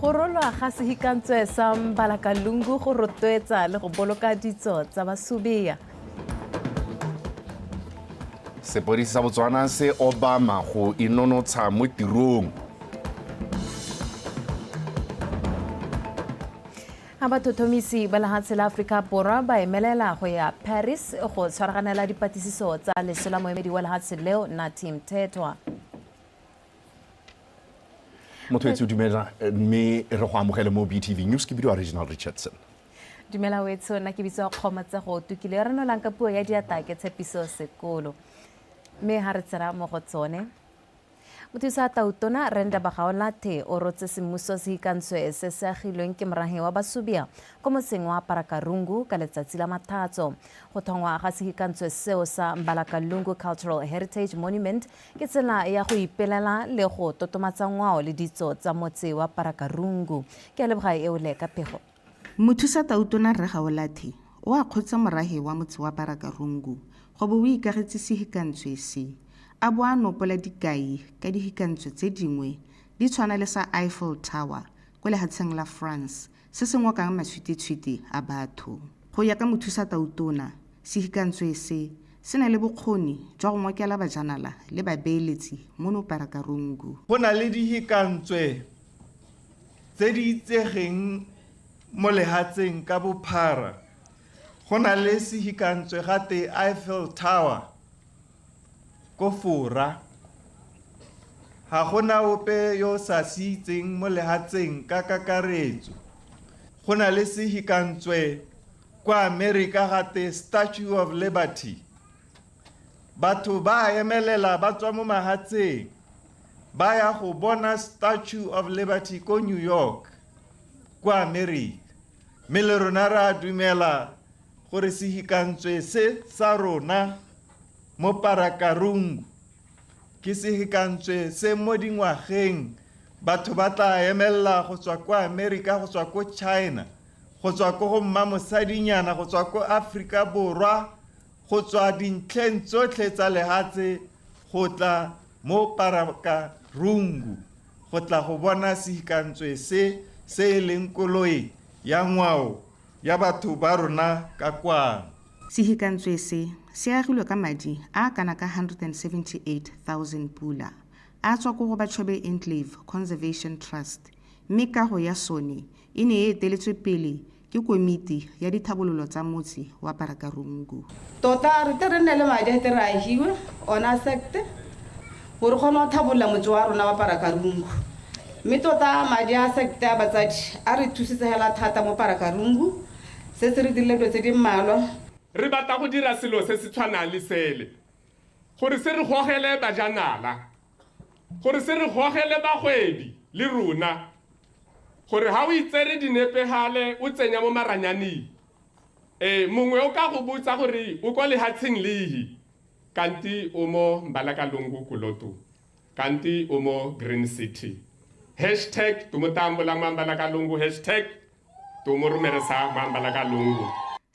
Go rolwa ga sehikantswe sa Mbalakalungu go rotloetsa le go boloka ditso tsa Basubia. Sepodisi sa Botswana se Obama go inonotsha mo tirong. Abathothomisi ba lefatshe la Afrika Borwa ba emelela go ya Paris go tshwaraganela dipatlisiso tsa lesela moemedi wa lefatshe leo Nathi Mthethwa. Motho dumela mme re go amogela mo BTV News ke bidiwa Reginald Richardson. Dumela wetso nna ke bitsa Kgomatsa go tukile re no lanka puo ya diatake tshepiso sekolo. Me ha re tsara mo go tsone. Mothusa Tautona Renda Bagaolathe o rotse semmuso se ikantswe se se agilweng ke morahe wa Basubia ko motseng wa Parakarungu ka letsatsi la Mathatso. Go thongwa ga se ikantswe seo sa Mbalakalungu Cultural Heritage Monument ke tsela ya go ipelela le go totomatsa ngwao le ditso tsa motse wa Parakarungu. Ke a leboga e o le ka pego. Mothusa Tautona Bagaolathe o a kgotsa morahe wa motse wa Parakarungu go bo o ikagetse se ikantswe se. A bo a nopola dikai ka dihikantswe tse dingwe di tshwana le sa Eiffel Tower ko lehatsheng la France se se ngokang matshwititshwiti a batho. Go ya ka Mothusa Tautona sehikantswe se na le bokgoni jwa go ngokela bajanala le babeeletsi mono Parakarungu. Go na le dihikantswe tse di itsegeng mo lehatsheng ka bophara. Go na le sehikantswe gate Eiffel Tower ko Fora. Ha gona ope yo sa se itseng mo lehatsheng ka kakaretso. Go na le sehikantswe kwa America gate Statue of Liberty. Batho ba emelela ba tswa mo mahatsheng ba ya go bona Statue of Liberty ko New York kwa America. Mme le rona ra dumela gore sehikantswe se sa rona mo Parakarungu ke sehikantswe se mo dingwageng batho ba tla emella go tswa kwa America, go tswa ko China, go tswa ko go mmamosadinyana, go tswa ko Afrika Borwa, go tswa dintlheng tsotlhe tsa lehatshe go tla mo Parakarungu go tla go bona sehikantswe se leng koloi ya ngwao ya batho ba rona ka kwano. Sehikantswe se agilwe ka madi a kana ka 178,000 pula a tswa go Bachobe Enclave Conservation Trust mme kago ya sone e ne e eteletswe pele ke komiti ya dithabololo tsa motse wa Parakarungu. Tota re terene le madi a tere a hiwe ona sekte gore gona o thabolola motse wa rona wa Parakarungu. Mme tota madi a sekte a batsadi a re thusitse hela thata mo Parakarungu se se re dirile dilo tse di mmalwa. Re batla go dira selo se se tshwanang le sele gore se re gogele bajanala, gore se re gogele bagwebi le rona, gore ha o itsere dinepegale o tsenya mo maranyaneng mongwe o ka go botsa gore o kwa lehatsheng lehi kanti o mo Mbalakalungu Kulotu, kanti o mo Green City. #tumotambola Mbalakalungu #tumoromeresa Mbalakalungu.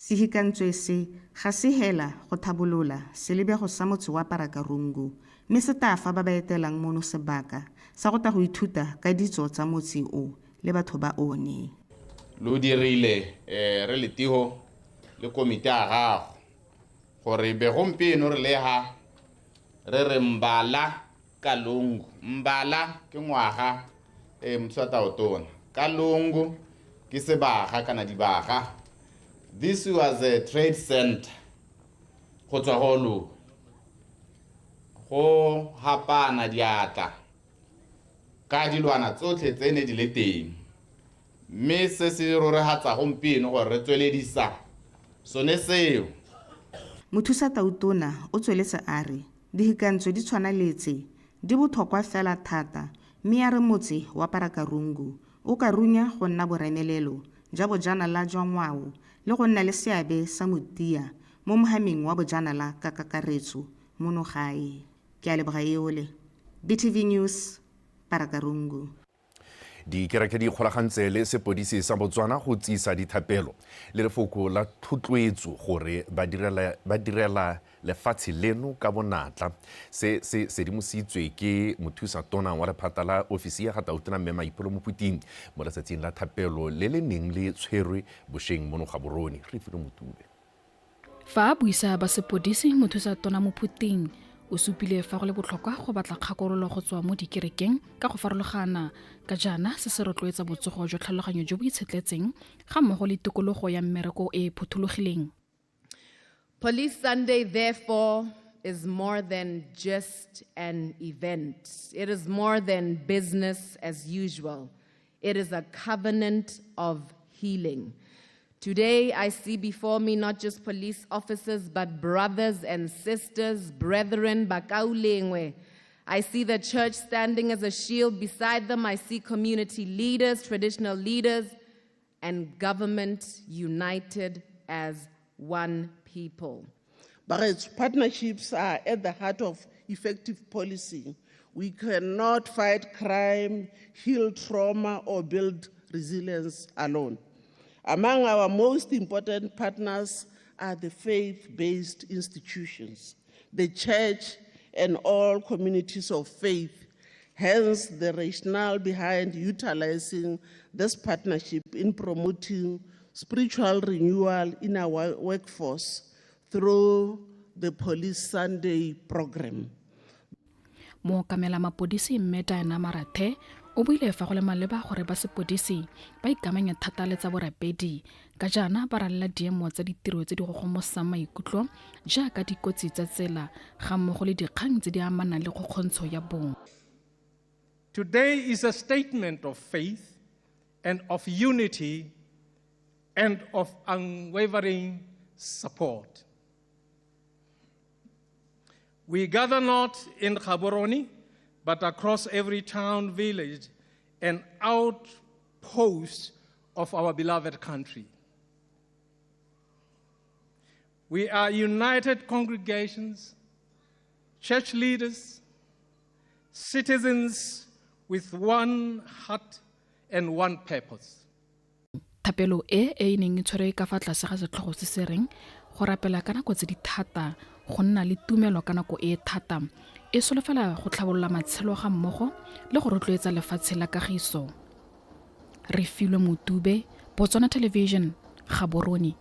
Sehikantswe se ga se hela go thabolola selebego sa motse wa Parakarungu mme se tafa ba ba etelang mono sebaka sa go ta go ithuta ka ditso tsa motse o le batho ba one. Lo dirile re letiho le komite a gago gore be gompieno re leha re re Mbalakalungu. Mbala ke ngwaga Mothusa Tautona, Kalungu ke sebaga kana dibaga. This was a trade center. Go tswa go go hapana diatla ka dilwana tsotlhe tse ne di le teng, mme se se rorehatsa gompieno gore re tsweledisa sone seo. Mothusa Tautona o tsweletse a re dihikantswe di tshwana letse di botlhokwa fela thata mme a re motse wa Parakarungu o ka runya go nna boremelelo ja bojanala jwa ngwao le go nna le seabe sa motia mo mohameng wa bojanala ka kakaretso mono gae. Ke a leboga eole. BTV News, Parakarungu. Dikereke di ikgolagantse le sepodisi sa Botswana go tsisa dithapelo le lefoko la thotloetso gore ba direla lefatshe leno ka bonatla. Se sedimositswe ke mothusa-tona wa lephata la ofisi ya Gatautona Mme Maipolo Moputing mo letsatsing la thapelo le le neng le tshwerwe bošeng mono Gaborone. Re file Motube. Fa a buisa ba sepodisi mothusa-tona Moputing o supile fa go le botlhokwa go batla kgakololo go tswa mo dikerekeng ka go farologana ka jana se se rotloetsa botsogo jwa tlhaloganyo jo bo itshetletseng ga mmogo le tikologo ya mmereko e phuthulogileng. Police Sunday, therefore, is more than just an event. It is more than business as usual. It is a covenant of healing. Today, I see before me not just police officers, but brothers and sisters, brethren, bakaulengwe. I see the church standing as a shield beside them. I see community leaders, traditional leaders, and government united as one people. But partnerships are at the heart of effective policy. We cannot fight crime, heal trauma, or build resilience alone. Among our most important partners are the faith-based institutions, the church and all communities of faith. Hence, the rationale behind utilizing this partnership in promoting spiritual renewal in our workforce through the Police Sunday program. Mookamela mapodisi Mme Diana Marathe o buile fa go le maleba gore ba sepodisi ba ikamanya thata le tsa borapedi ka jana ba ralela diemo tsa ditiro tse di go gomosang maikutlo jaaka dikotsi tsa tsela ga mmogo le dikgang tse di amanang le kgokgontsho ya bong. Today is a statement of faith and of unity and of unwavering support. We gather not in Gaborone, but across every town, village, and outpost of our beloved country. We are united congregations, church leaders, citizens with one heart and one purpose. Thapelo e neng e tshwere ka fa tlase ga setlhogo se se reng go rapela ka nako tse di thata go nna le tumelo ka nako e thata e solofela go tlhabolola matshelo ga mmogo le go rotloetsa lefatshe la kagiso. Re filwe Motube, Botswana Television, Gaborone.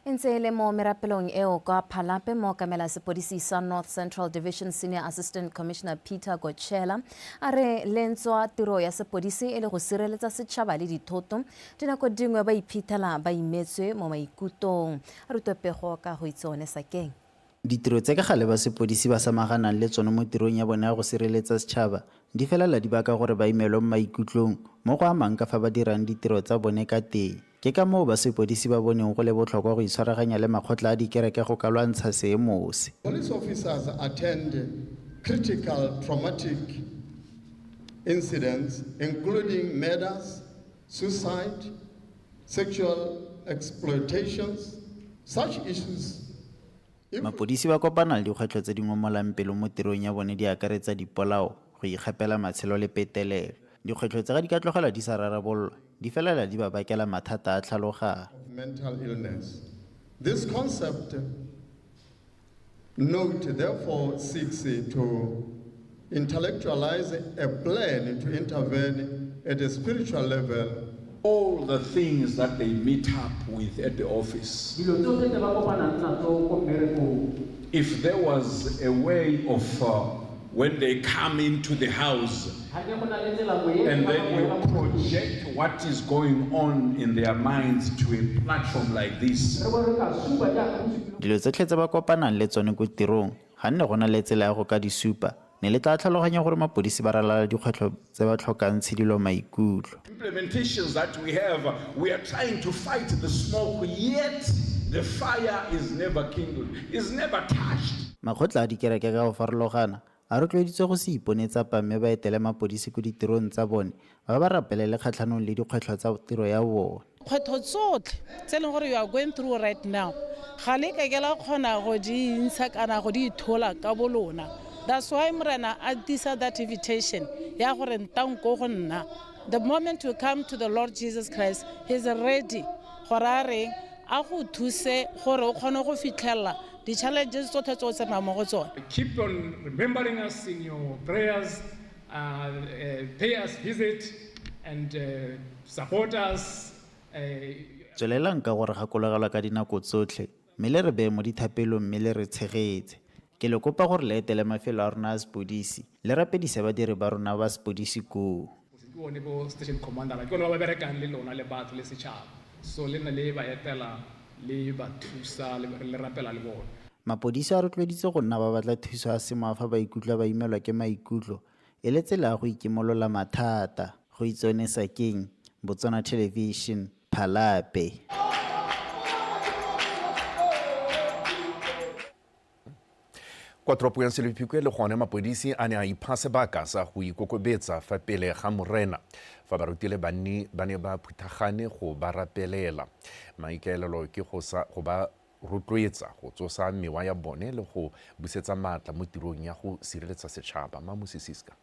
Ntse le mo merapelong eo ka phalape mo kamela sepodisi sa North Central Division Senior Assistant Commissioner Peter Gochela a re lentswa tiro ya sepodisi e le go sireletsa setšhaba le dithoto dinako dingwe ba iphithela ba imetswe mo maikutong a rutopego ka go itsone sakeng. Ditiro tse ka gale ba sepodisi ba samaganang le tsone mo tirong ya bona ya go sireletsa setšhaba di felela di baka gore ba imelwe mo maikutlong mo go amang ka fa ba dirang ditiro tsa bone ka teng. Ke ka moo ba sepodisi ba boneng go le botlhokwa go itshwaraganya le makgotla a dikereke go ka lwantsha seemo se. Police officers attend critical traumatic incidents including murders, suicide, sexual exploitations. Such issues Mapodisi ba kopana le dikgwetlho tse di ngomolang pelo mo tirong ya bone di akaretsa dipolao, go ikgapela matshelo le petelelo. Dikgwetlho tse ga di ka tlogela di sa rarabololwa di felela di ba bakela mathata a tlhalogano. Mental illness. This concept note therefore seeks to intellectualize a plan to intervene at a spiritual level. All the things that they meet up with at the office. If there was a way of when they come into the house and then you project what is going on in their minds to a platform like this. Dilo tse tletse ba kopanang le tsone go tirong ga nne gona le tsela ya go ka di supa ne le tla tlhaloganya gore mapodisi ba ralala dikgwetlho tse ba tlhokang tshedilo maikutlo. Implementations that we have, we are trying to fight the smoke, yet the fire is never kindled, is never touched. Makgotla a dikereke ka go farologana a rotloeditswe go se iponetsa pamme ba etele mapodisi ko ditirong tsa bone ba ba rapelele kgatlhanong le dikgwetlho tsa tiro ya bone. Kgwetlho tsotlhe tse leng gore you are going through right now ga le ka kela kgona go di ntsha kana go di ithola ka bolona That's why Morena adisa that invitation. Ya gore ntanko go nna. The moment we come to the Lord Jesus Christ, He's ready. Gore a reng a go thuse gore o kgone go fitlhella the challenges tsotlhe tso tse mo go tsone. Keep on remembering us in your prayers, pay us visit, and support us. Tswelelang ka gore gakologelwa ka dinako tsotlhe, mme le re bee mo dithapelong mme le re tshegetse. Ke le kopa gore le etele mafelo a rona a sepodisi le rapedise badiri ba rona ba sepodisi koo. Ke one bo station commander ke one ba berekang le lona le batho le setšhaba, so le nna le ba etela le ba thusa le rapela le bona. Mapodisi a rotloeditse go nna ba batla thuso a semo fa ba ikutlwa ba imelwa ke maikutlo e le tsela ya go ikimolola mathata. Go itsone Sakeng, Botswana Television, Phalape. Kwa toropong ya Selepikwe le gone mapodisi a ne a ipha sebaka sa go ikokobetsa fa pele ga morena fa barutile ba ne ba phuthagane go ba rapelela. Maikaelelo ke go ba rotloetsa go tsosa mewa ya bone le go busetsa maatla mo tirong ya go sireletsa setšhaba. Mamosisiska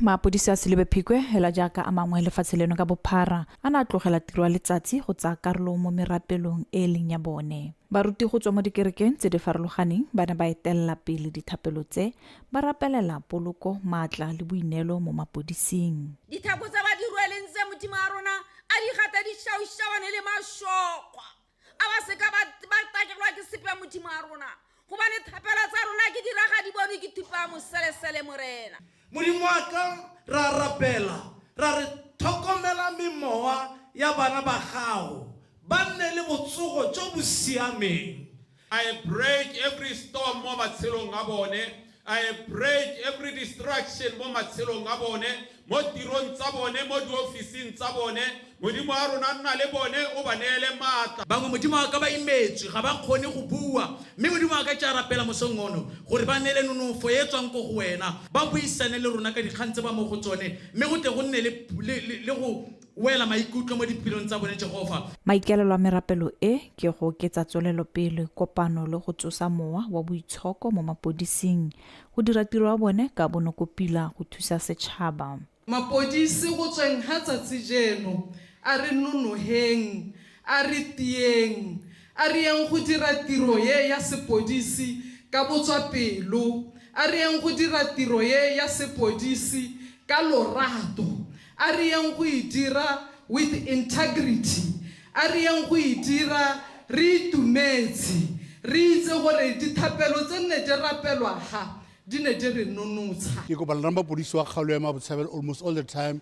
Mapodisi a Selepikwe hela jaaka a mangwe lefatshe leno ka bophara a na tlogela tiro ya letsatsi go tsaya karolo mo merapelong e leng ya bone. Baruti go tswa mo dikerekeng tse di farologaneng ba ne ba etelela pele dithapelo tse ba rapelela poloko, maatla le boineelo mo mapodising. Dithako tsa ba di rwelentse modimo a rona a di gata di shaushabane le mashokwa a ba seka ba takelwa ke sepe modimo a rona gobane thapela tsa rona ke diraga di bone ke thupa moselesele morena. Modimo wa ka ra rapela ra re thokomela memowa ya bana ba gago ba nne le botsogo jo bo siameng. I break every storm mo matshelong a bone. I break every distraction mo matshelong a bone, mo tirong tsa bone, mo diofising tsa bone. Modimo a rona nna le bone o ba neele maatla. Bangwe modimo wa ka ba imetswe ga ba kgone go bua, mme modimo wa ka tša rapela mosong ono gore ba neele nonofo e tswang ko go wena, ba buisane le rona ka dikgang tse ba mo go tsone, mme go tle go nne le go wela maikutlo mo dipelong tsa bone Jehova. Maikaelelo a merapelo e ke go oketsa tswelelo pele, kopano le go tsosa mowa wa boitshoko mo mapodising go dira tiro ya bone ka bonokopila go thusa setšhaba. Mapodisi go tsweng ha tsatsi jeno a re nonoheng, a re tieng, a re yang go dira tiro ye ya sepodisi ka botswapelo, a re yang go dira tiro ye ya sepodisi ka lorato, a re yang go e dira with integrity, a re yang go e dira re itumetse, re itse gore dithapelo tse nne di rapelwa ha di ne di re nonotsha. Ke kopa le mapodisi wa kgaolo ya Mabotshabelo almost all the time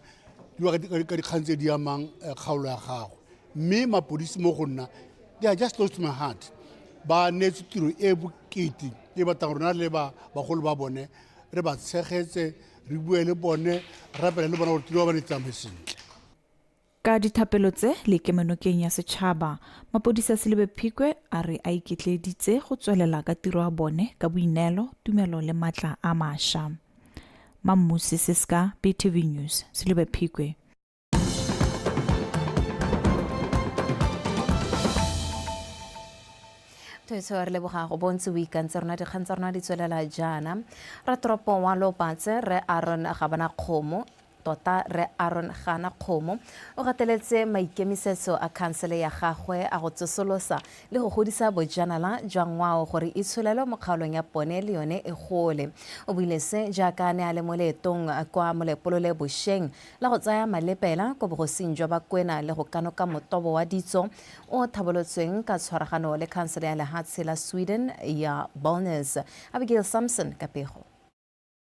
di wa ka dikgang tse di amang kgaolo ya gago, mme mapodisi mo go nna they are just close to my heart. Ba neetse tiro e bokete e batang rona le bagolo ba bone re ba tshegetse, re bue le bone, rapela le bona gore tiro ba ne tsamae sentle. Ka dithapelo tse le kemenokeng ya setšhaba, mapodisi a Selepikwe a re a iketleditse go tswelela ka tiro ya bone ka boineelo, tumelo le maatla a mašwa. Mamosisiska, BTV News, Selepikwe. Toetso re leboga go bontse o ikantse rona dikgang tsa rona di tswelela jaana. Ra toropong wa Lopatse re Aaron Gabana Kgomo tota re Aaron Gana Kgomo o gateletse maikemisetso a khansele ya gagwe a go tsosolosa le go godisa bojanala jwa ngwao gore e tsholele mo kgaolong ya pone le yone e gole. O buile se jaaka ne a le mo leetong kwa Molepolo le Bošeng la go tsaya malepela ko bogosing jwa Bakwena le go kanoka motobo wa ditso o thabolotsweng ka tshwaragano le khansele ya lehatshe la Sweden ya Bollnäs. Abigail Samson ka pego.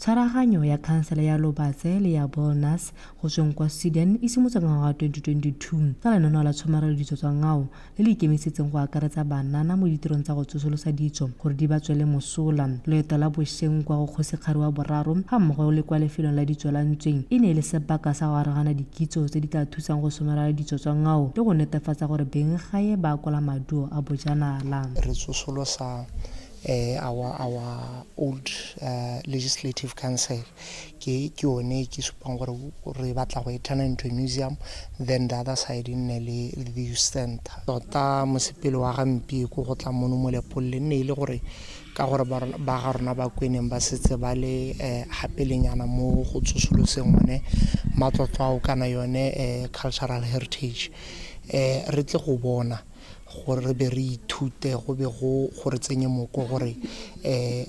Tshwaraganyo ya khansele ya Lopatse le ya Bollnäs go tsweng kwa Sweden e simotse ngwaga wa 2022 ka lenaneo la tshomarelo ditso tsa ngwao le le ikemisitseng go akaretsa banana mo ditirong tsa go tsosolosa ditso gore di ba tswele mosola. Leeto la Bošeng kwa go Kgosigadi wa boraro ga mmogo le kwa lefelong la ditso la Ntsweng e ne le sebaka sa go arogana dikitso tse di tla thusang go somarela ditso tsa ngwao le go netefatsa gore beng gae ba kola maduo a bojanala. Re tsosolosa our old legislative council ke yone ke supang gore re batla go e turn into a museum, then the other side in le the youth center. Tota mosepele wa gampi go tla mono mo Lepole ne ile gore ka gore ba ga rona ba kweneng ba setse ba le gapelenyana mo go tsosoloseng one matlotlo ao kana yone cultural heritage re tle go bona gore re be re ithute go be go re tsenye moko gore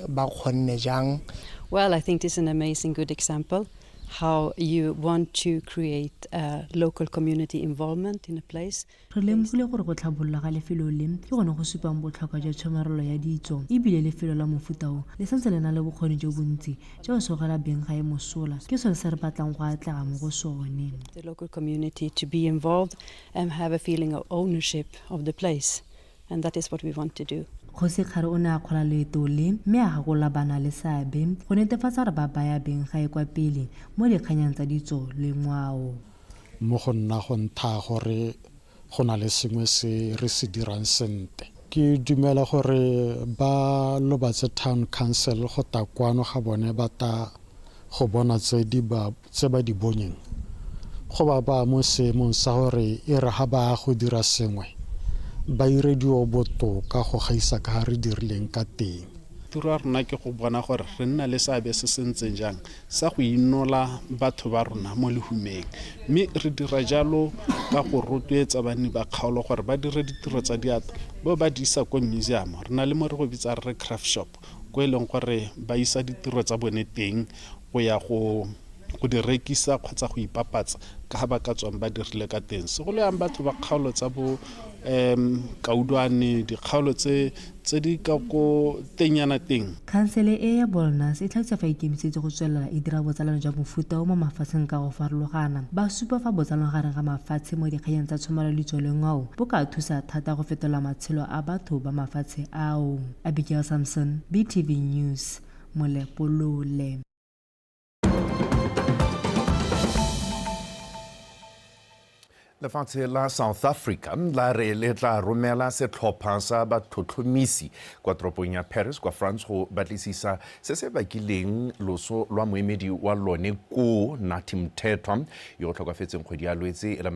ba kgonne jang. Well, I think this is an amazing good example how you want to create local community involvement in a place. Re lemogile gore go tlhabolola ga lefelo le ke gone go supang botlhokwa jwa tshomarelo ya ditso ebile lefelo la mofuta o le santse le na le bokgoni jo bontsi jo sogela beng ga e mosola ke sone se re batlang go atlega mo go sone. The local community to be involved and have a feeling of ownership of the place, and that is what we want to do. Kgosi Kgare o ne a kgola leeto le mme a gagola bana le seabe go netefatsa gore ba baya beng ga e kwa pele mo dikganyang tsa ditso le ngwao. Mo go nna go ntha gore go na le sengwe se re se dirang sente. Ke dumela gore ba Lobatse Town Council go ta kwano ga bone ba ta go bona tse ba di bonyeng. Go ba mo seemong sa gore e re ha ba go dira sengwe ba iredio botoka go gaisa ka re dirileng ka teng. Tiro ya rona ke go bona gore re nna le seabe se sentseng jang sa go inola batho ba rona mo lehumeng, mme re dira jalo ka go rotloetsa banni ba kgaolo gore ba dire ditiro tsa diatla bo ba di isa ko museum. Re na le mo re go bitsa re craft shop go e leng gore ba isa ditiro tsa bone teng go ya go di rekisa kgotsa go ipapatsa ka ba ka tswang ba dirile ka teng. Segolo yang batho ba kgaolo tsa bo kaudwane dikgaolo tse di ka ko tenyana teng. Khansele e ya Bolnas e tlhagisa fa ikemisetse go tswelela e dira botsalano jwa mofuta o mo mafatsheng ka go farologana. Ba supa fa botsalano gareng ga mafatshe mo dikganyeng tsa tshomarelo ditso le ngwao bo ka thusa thata go fetola matshelo a batho ba mafatshe ao. Abigail Samson, BTV News, Molepolole. Lefatshe la South Africa la re le tla romela setlhopha sa batlhotlhomisi kwa toropong ya Paris kwa France go batlisisa se se bakileng loso lwa moemedi wa lone ko Nathi Mthethwa yo go tlhokafetseng kgwedi ya Lwetse e le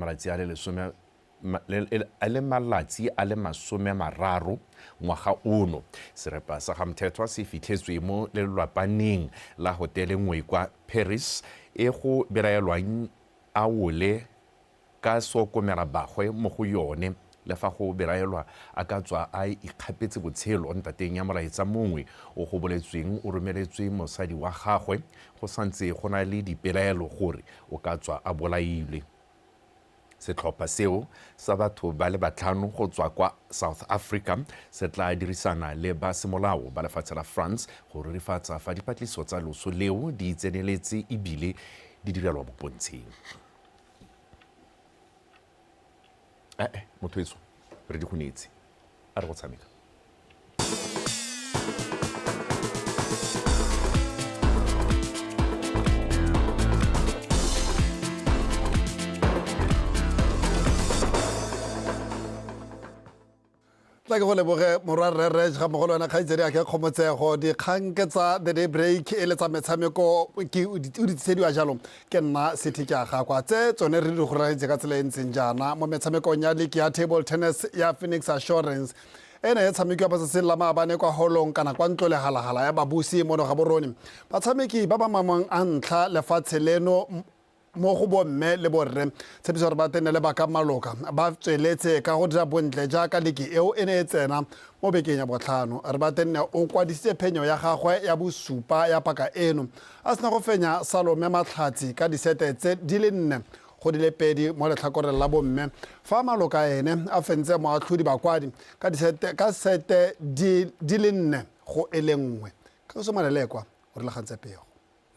malatsi a le masome mararo ngwaga ono. Serepa sa ga Mthethwa se fitlhetswe mo lelwapaneng la hotele nngwe kwa Paris e go belaelwang a wole ka sokomela bagwe mo go yone le fa go belaelwa a ka tswa a ikgapetse botshelo ntateng ya molaetsa mongwe o go boletsweng o romeletswe mosadi wa gagwe go santse go na le dipelaelo gore o ka tswa a bolailwe. Setlhopha seo sa batho ba le batlhano go tswa kwa South Africa se tla dirisana le ba semolao ba lefatshe la France go rurifatsa fa dipatlisiso tsa loso leo di tseneletse ebile di direlwa bopontsheng. Motho eso re di khunetse a re go tshameka. Tla ke go leboge morwarrere ga mogolo wena kgaitsedi a ke kgomotsego dikgang ke tsa the day break e le tsa metshameko o di tshediwa jalo ke nna Sethe ke a gakwa tse tsone re di goragetse ka tsela e ntseng jaana mo metshamekong ya league ya table tennis ya Phoenix Assurance ene e tshamekiwa ba se la maabane kwa holong kana kwa ntlo le halagala ya babusi mo ga borone batshameki ba ba mamang a ntlha lefatshe leno mo go bomme le borre tshepiso gore ba tenele ba ka maloka ba tsweletse ka go dira bontle jaaka leki eo e ne e tsena mo bekeng ya botlhano re ba tenne o kwadisitse phenyo ya gagwe ya bosupa ya paka eno a sena go fenya Salome Matlhatsi ka disete tse di le 4 go di le 2 mo letlhakoreng la bomme fa maloka ene a fentse moatlhodi bakwadi ka sete di le 4 go elengwe ka go malelekwa o re lagantse pego.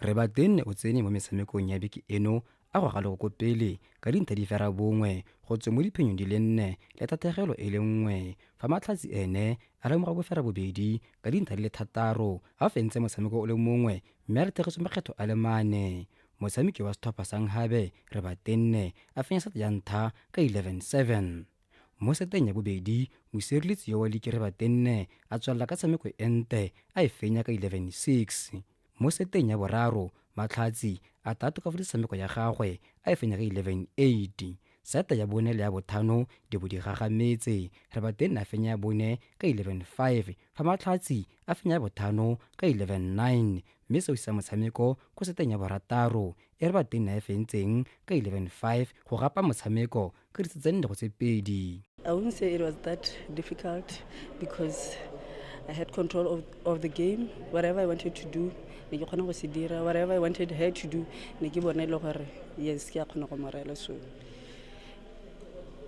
Re ba tenne o tsene mo metshamekong ya beke eno a go ga le go pele ka dintlha di fera bongwe go tswe mo diphenyong di le 4 le tategelo e le 1 fa Matlhatsi ene a le morago fera bobedi ka dintlha di le 6 a fentse motshameko o le mongwe mme a re tegetswe makgetho a le 4. Motshameki wa setlhopha sa Nkhabe re ba tenne a fenya sete ya ntlha ka 11-7. Mo seteng ya bobedi mosireletsi yo wa league re ba tenne a tswalela ka tshameko ente a e fenya ka 11-6. Mo seteng ya boraro Matlhatsi a tatokafaditse tshameko ya gagwe a e fenya ka 11-8. seta ya bone le ya bothano di bo di gagametse re ba teng a fenya ya bone ka 11-5 fa matlhatsi a fenya ya bothano ka 11-9 mme seo sa motshameko ko seteng ya borataro e re ba teng na e fentseng ka 11-5 go gapa motshameko ka ditsetsenne go tse pedi. I wouldn't say it was that difficult because I had control of the game. Whatever I wanted to do, whatever I wanted her to do, yes, so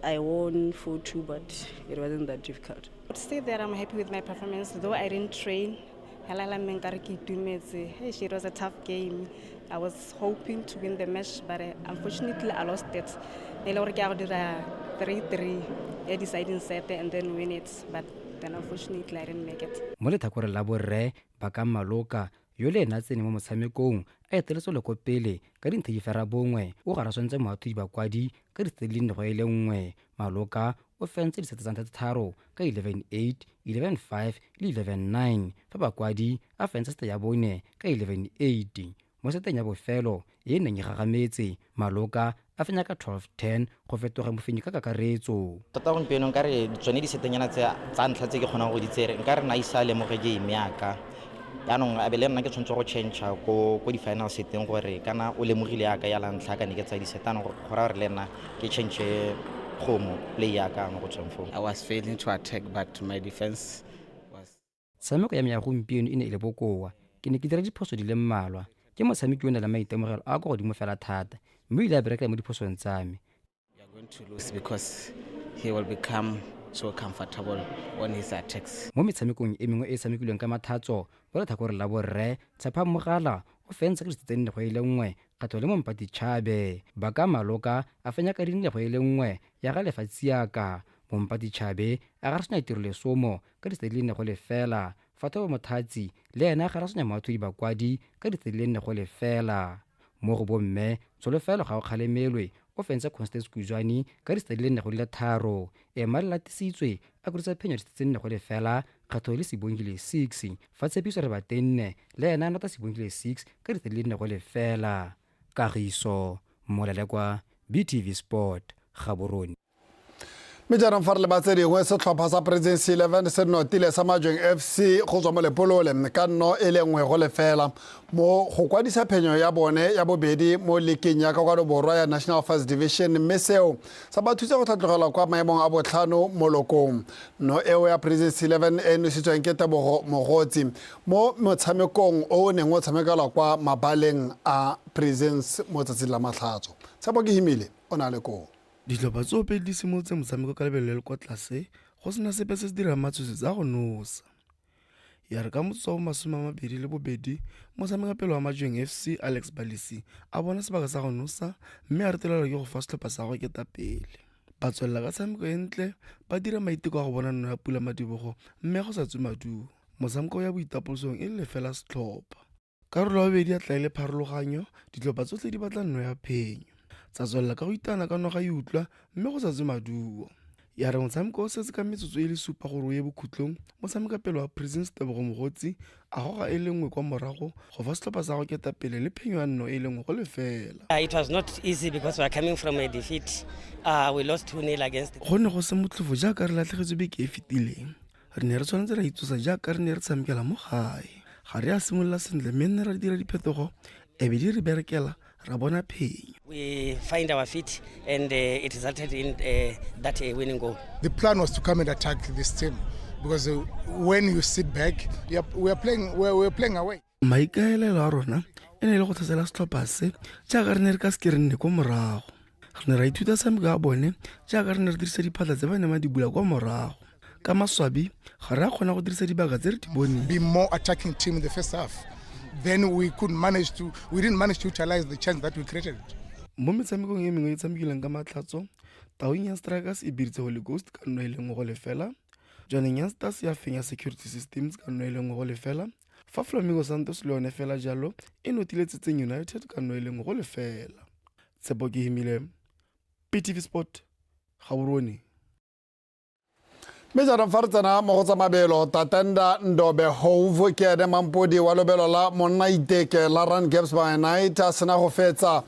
I won 4-2, but it wasn't that difficult. I would say that I'm happy with my performance, though I didn't train. It was a tough game. I was hoping to win the match, but unfortunately I lost it. 3-3, a deciding set and then win it, but then unfortunately I didn't make it. Mo letlhakore la borre ba ka Maloka yo le ena tsene mo motshamekong a eteletse le ko pele ka dinthedi fera bongwe o garaswantse moatlhodi bakwadi ka ditseleng go ile nngwe. Maloka o fentse disetsana tse tharo ka 11-8, 11-5 le 11-9 fa bakwadi a fentse sete ya bone ka 11-8. Mo seteng ya bofelo e neng e gagametse Maloka a fenya ka 12-10 go fetoga mofenyi ka kakaretso. Tota gompieno nka re tsone disetenyana tsa ntlha tse ke kgonang go di tsere nka re na isa lemoge game yaka yaanong a be le nna ke tshwanetse go change ko di-final seteng gore kana o lemogile yaka ya la ntlha ka ne ke tsa disetano go ra gore le nna ke change gomo play yaka mo go tswang fo. I was failing to attack but my defense was. Tshameko ya me ya gompieno e ne e le bokoa ke ne ke dira diphoso di le mmalwa ke motshameki o ne la maitemogelo a go godimo fela thata mme ile a berekela mo diphosong tsa me. You are going to lose because he will become so comfortable on his attacks. Mo metshamekong e mengwe e tshamekilweng ka mathatso bo letlhakore la borre Tshepa Mogala o fentse ka ditsetsenne go ile nngwe kgato le Mompati Chabe ba ka Maloka a fenya ka dinle go ile nngwe ya ga Lefatsiaka. Mompati Chabe a garasanya tiro le somo ka ditsetsenne go le fela Fatho Mothatsi le ena a garasanya moatlhodi bakwadi ka ditsetsenne go le fela. Mo go bomme Tsholofelo ga o kgalemelwe o fentse Constance Kuzwani ka ditsetsenne go le tharo e mare latisitswe a kutsa phenyo ditsetsenne go le fela kgatho le Sibongile 6 fa Tshepiso re ba tenne le ena nata Sibongile 6 ka ditsetsenne go le fela. Kagiso Molele kwa BTV Sport Gaborone. Mejaram fa re le batse dingwe setlhopha sa Presidency 11 se notile sa Majweng FC go tswa mo Lepolole ka nno e le nngwe go lefela mo go kwadisa phenyo ya bone ya bobedi mo lekeng ya Kakwano Borwa ya National First Division mme seo sa ba thusa go tlhatlogela kwa maemong a botlhano mo lokong. No eo ya Presidency 11 e nositsweng ke Tebogo Mogotsi mo motshamekong o neng o tshamekela kwa mabaleng a Presence mo tsatsing la Matlhatso. Tshepo ke himile o na le ko ditlhopha tsoopedi di simolotse motshameko ka lebelo le le kwa tlase go sena sepe se se dirang matshosetsi tsa go nosa ya re ka motsotso wa 22 motshameka pele wa Majweng FC Alex Balisi a bona sebaka sa go nosa mme a retelelwa ke go fa setlhopha sa go keta pele ba tswelela ka tshameko e ntle ba dira maiteko a go bona nno ya Pula Madibogo mme go sa tswe maduo motshameko ya boitapolosong e le fela setlhopha karolo ya bobedi ya tla ile pharologanyo ditlhopha tsotlhe di batla nno ya phenyo tsa tswelela ka go itana ka noga e utlwa mme go sa tswe maduo ya re motshameko o setse ka metsotso e le supa gore o ye bokhutlong motshameka pele wa Presence Tebogo Mogotsi a goga e le nngwe kwa morago go fa setlhopha sa go keta pele le phenyo ya nno e le nngwe go lefela. It was not easy because we are coming from a defeat. We lost 2-0 against. Go ne go se motlhofo jaaka re latlhegetswe beke e fetileng re ne re tshwanetse ra itsosa jaaka re ne re tshamekela mo gae ga re a simolola sentle mme nne ra dira diphetogo e be di re berekela ra bona phenyo. We find our feet and it resulted in that winning goal. The plan was to come and attack this team because when you sit back we're playing away. Maikaelelo a rona e ne le go thasela setlhopha se jaaka re ne re ka se re nne ko morago re ne ra ithuta tshameko ya bone jaaka re ne re dirisa diphatla tse ba ne ma di bula kwa morago ka maswabi ga re a kgona go dirisa dibaka tse re di boneng. Be more attacking team in the first half. Then we didn't manage to utilize the chance that we created. Mo metshamekong e mengwe e tshamekileng ka Matlhatso Taung Young Strikers e biritse Holy Ghost ka nno e le nngwe go lefela Johnny Young Stars ya fenya Security Systems ka nno e le nngwe go lefela fa Flamingo Santos le yone fela jalo e notile Tsetseng United ka nno e le nngwe go lefela. Tshepo ke himile PTV Sport Gaborone. Mejaram fa re tsena mo go tsa mabelo Tatenda Ndobe Hove ke ene mampodi wa lobelo la Monna Iteke la Run Gaps by Night a sena go fetsa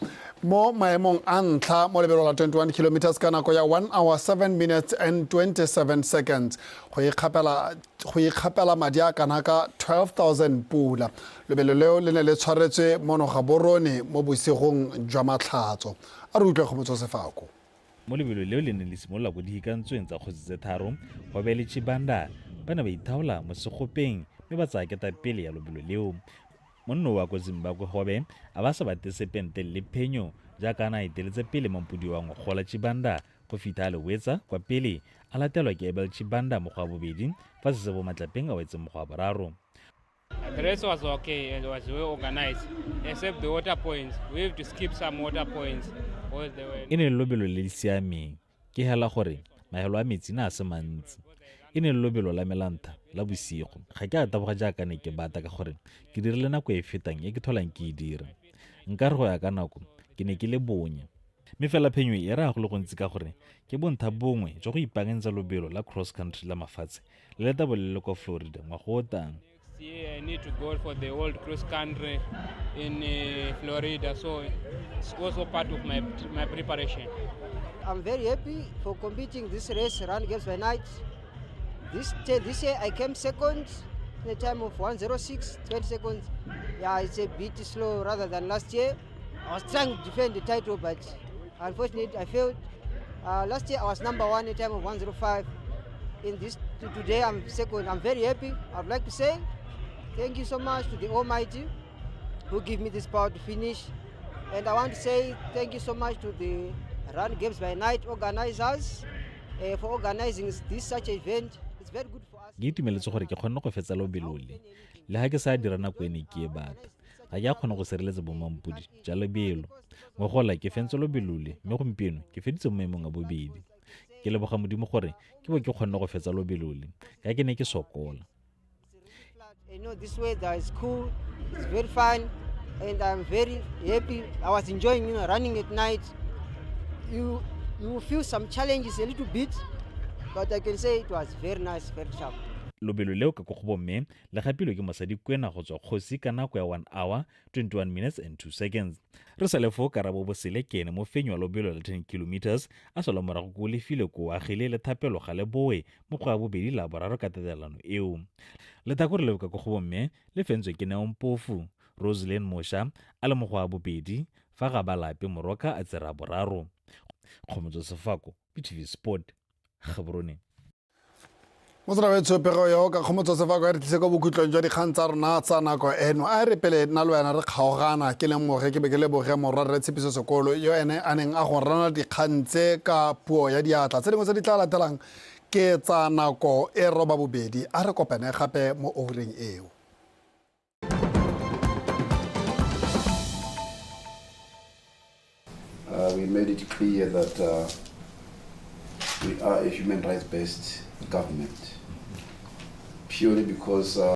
mo maemong a ntlha mo lebelo la 21 kilometers ka nako ya 1 hour 7 minutes and 27 seconds go ikgapela madi a kana ka 12,000 pula. Lebelo leo le ne le tshwaretswe mono Gaborone mo bosigong jwa Matlhatso. A re utlwe Kgomotso Sefako. Mo lebelo leo le ne le simolola go dihikantsweng tsa kgotsi tse tharo go be le Chibanda ba ne ba ithaola mo segopeng mme ba tsaya ketapele ya lebelo leo. Monno wa ko Zimbabwe gobe a ba sa bate sepente le phenyo jaaka na iteletse pele mampudi wa ngogola Chibanda go fitha le wetsa kwa pele a latelwa ke Abel Chibanda mo gwa bobedi fa se bo matlapeng a wetse mo gwa boraro. The race was okay and was well organized, except the water points. We have to skip some water points. E ne lobelo le siameng ke hela gore mahelo a metsi na se mantsi. E ne lobelo la melanta la bosigo ga ke a taboga jaaka ne ke bata ka gore ke dirile nako e fetang e ke tholang ke e dira. Nka re go ya ka nako ke ne ke le bonya mme fela phenyo e ra go le gontsi ka gore ke bontha bongwe jo go ipakantsa lobelo la cross country la mafatshe le leta bolele ko Florida ngwagotang. I need to go for the World Cross Country in Florida, so it's also part of my preparation. I'm very happy for competing this race, Run Games by Night. This year I came second in a time of 1:06, 20 seconds. Yeah, it's a bit slow rather than last year. I was trying to defend the title, but unfortunately I failed. Last year I was number one in a time of 1:05. Today I'm second. I'm very happy. I'd like to say thank you so much to the Almighty who gave me this power to finish. And I want to say thank you so much to the Run Games by Night organizers for organizing this such an event. It's very good for us. Ke itumeletse gore ke kgonne go fetsa lobelo le ha ke sa dira nako ene ke e bata ga ke a kgona go sireletsa bomampudi ja lobelo mo gola ke fentse lobelo le mme gompieno ke feditse mo maemong a bobedi ke leboga modimo gore ke bo ke kgonne go fetsa lobelo le ka ke ne ke sokola. You know, this weather is cool, it's very fun, and I'm very happy. I was enjoying running at night. You feel some challenges a little bit, but I can say it was very nice, very sharp. Lobelo leo ka go bomme le gapilwe ke mosadi kwena go tswa kgosi ka nako ya 1 hour 21 minutes and 2 seconds. Re sa lefo karabo bosele kene mo fenywa lobelo la 10 kilometers a sola morago go lefile ko agile le thapelo ga le boe mo go a bobedi la boraro ka tedelano eo. Le ta gore le ka go bomme le fentswe ke Neo Mpofu Rosalind Mosha a le mo go a bobedi fa ga balape moroka a tsera boraro. Kgomotso Sefako PTV Sport Gaborone. Motsana wetso pego yo ka Kgomotso Sefako re tlise go bokutlong jwa dikgang tsa rona tsa nako eno a re pele nna le wena re kgaogana ke leng moge ke be ke leboge morwarre Tshepiso Sekolo yo ene a neng a go rana dikgang tse ka puo ya diatla tse dingwe tse di tla latelang ke tsa nako e roba bobedi a re kopane gape mo overeng eo. We made it clear that we are a human rights-based government, purely because